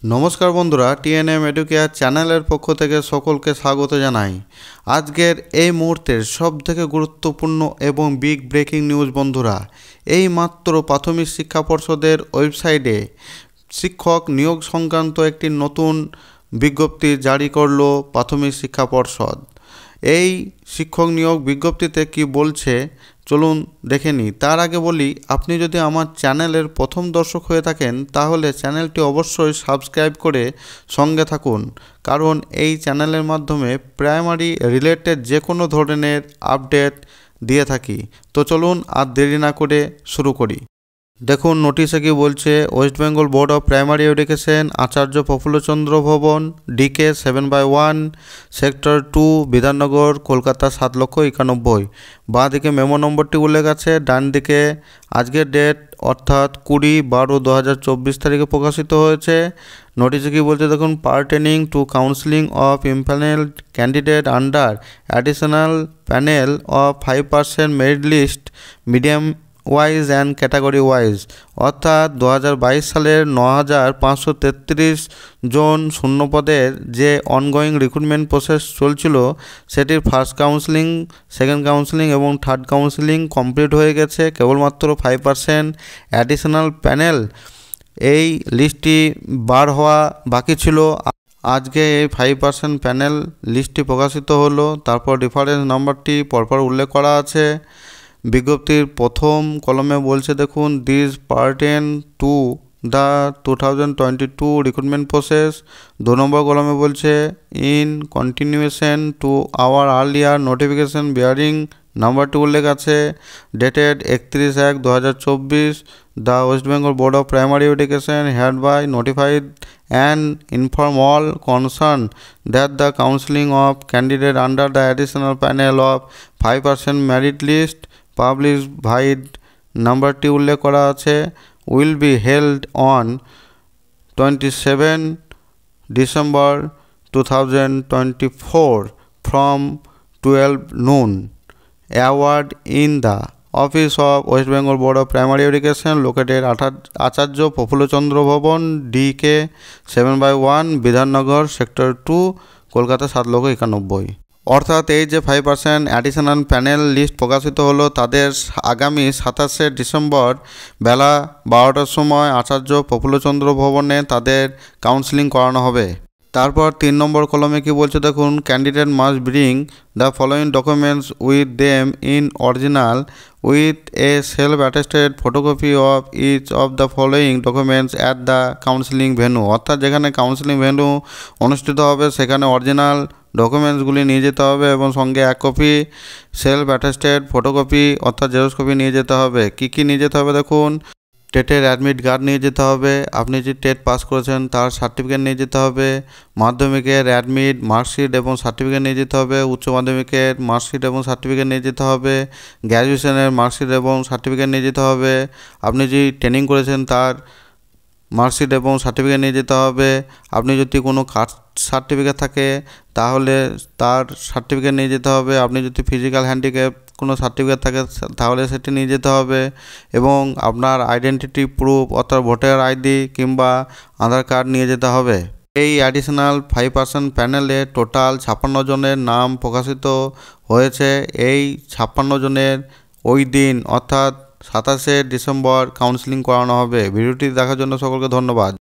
নমস্কার বন্ধুরা, TNM educare চ্যানেলের পক্ষ থেকে সকলকে স্বাগত জানাই। আজকের এই মুহূর্তের সবথেকে গুরুত্বপূর্ণ এবং বিগ ব্রেকিং নিউজ বন্ধুরা, এই মাত্র প্রাথমিক শিক্ষা পর্ষদের ওয়েবসাইটে শিক্ষক নিয়োগ সংক্রান্ত একটি নতুন বিজ্ঞপ্তি জারি করল প্রাথমিক শিক্ষা পর্ষদ। এই শিক্ষক নিয়োগ বিজ্ঞপ্তিতে কি বলছে চলুন দেখে নিই। তার আগে বলি, আপনি যদি আমার চ্যানেলের প্রথম দর্শক হয়ে থাকেন তাহলে চ্যানেলটি অবশ্যই সাবস্ক্রাইব করে সঙ্গে থাকুন, কারণ এই চ্যানেলের মাধ্যমে প্রাইমারি রিলেটেড যে কোনো ধরনের আপডেট দিয়ে থাকি। তো চলুন আর দেরি না করে শুরু করি। দেখুন নোটিশে কি বলছে, West Bengal board of primary education, Acharya Prafulla Chandra Bhavan, DK 7/1, sector 2, Bidhannagar, Kolkata 7,91,000। বাঁ দিকে মেমো নম্বরটি উল্লেখ আছে, ডান দিকে আজকের ডেট অর্থাৎ 20/12/2024 তারিখে প্রকাশিত হয়েছে। নোটিশে কি বলছে দেখুন, pertaining to counselling of empanelled candidate under additional panel of 5% merit list medium wise and category wise, অর্থাৎ 2022 সালের 9,533 জন শূন্যপদের যে অনগোয়িং রিক্রুটমেন্ট প্রসেস চলছিল সেটির ফার্স্ট কাউন্সিলিং, সেকেন্ড কাউন্সিলিং এবং থার্ড কাউন্সিলিং কমপ্লিট হয়ে গেছে। কেবলমাত্র 5% অ্যাডিশনাল প্যানেল এই লিস্টটি বার হওয়া বাকি ছিল। আজকে এই 5% প্যানেল লিস্টটি প্রকাশিত হলো। তারপর রেফারেন্স নাম্বারটি পরপর উল্লেখ করা আছে। বিজ্ঞপ্তির প্রথম কলমে বলছে দেখুন, this pertain to the 2022 recruitment process. 2 নম্বর কলমে বলছে, in continuation to our earlier notification bearing, নাম্বারটি উল্লেখ আছে, dated 31/1/2024, the West Bengal board of primary education hereby notified and inform all concerned that the counseling of candidate under the additional panel of 5% merit list published by নাম্বারটি উল্লেখ করা আছে, will be held on 27 December 2024 from 12 noon. Award in the Office of West Bengal Board of Primary Education located Acharya Prafulla Chandra Bhavan, DK 7/1, Bidhannagar, sector 2, Kolkata 7,91,000। অর্থাৎ এই যে 5% additional panel list প্রকাশিত হলো তাদের আগামী 27শে ডিসেম্বর বেলা 12টার সময় আচার্য প্রফুল্লচন্দ্র ভবনে তাদের কাউন্সিলিং করানো হবে। তারপর 3 নম্বর কলমে কি বলছে দেখুন, candidate must bring the following documents with them in original with a self attested photocopy of each of the following documents at the counselling venue. অর্থাৎ যেখানে কাউন্সিলিং ভেন্যু অনুষ্ঠিত হবে সেখানে অরিজিনাল ডকুমেন্টসগুলি নিয়ে যেতে হবে এবং সঙ্গে 1 কপি সেলফ অ্যাটেস্টেড ফটোকপি অর্থাৎ জেরক্স কপি নিয়ে যেতে হবে। কী কী নিয়ে যেতে হবে দেখুন, টেটের অ্যাডমিট কার্ড নিয়ে যেতে হবে, আপনি যে টেট পাস করেছেন তার সার্টিফিকেট নিয়ে যেতে হবে, মাধ্যমিকের অ্যাডমিট মার্কশিট এবং সার্টিফিকেট নিয়ে যেতে হবে, উচ্চ মাধ্যমিকের মার্কশিট এবং সার্টিফিকেট নিয়ে যেতে হবে, গ্র্যাজুয়েশনের মার্কশিট এবং সার্টিফিকেট নিয়ে যেতে হবে, আপনি যে ট্রেনিং করেছেন তার মার্কশিট এবং সার্টিফিকেট নিয়ে যেতে হবে, আপনি যদি কোনো কাস্ট সার্টিফিকেট থাকে তাহলে তার সার্টিফিকেট নিয়ে যেতে হবে, আপনি যদি ফিজিক্যাল হ্যান্ডিক্যাপ কোনো সার্টিফিকেট থাকে তাহলে সেটি নিয়ে যেতে হবে, এবং আপনার আইডেন্টিটি প্রুফ অর্থাৎ ভোটার আইডি কিংবা আধার কার্ড নিয়ে যেতে হবে। এই অ্যাডিশনাল 5% প্যানেলে টোটাল 56 জনের নাম প্রকাশিত হয়েছে। এই 56 জনের ওই দিন অর্থাৎ 27শে ডিসেম্বর কাউন্সিলিং করানো হবে। ভিডিওটি দেখার জন্য সকলকে ধন্যবাদ।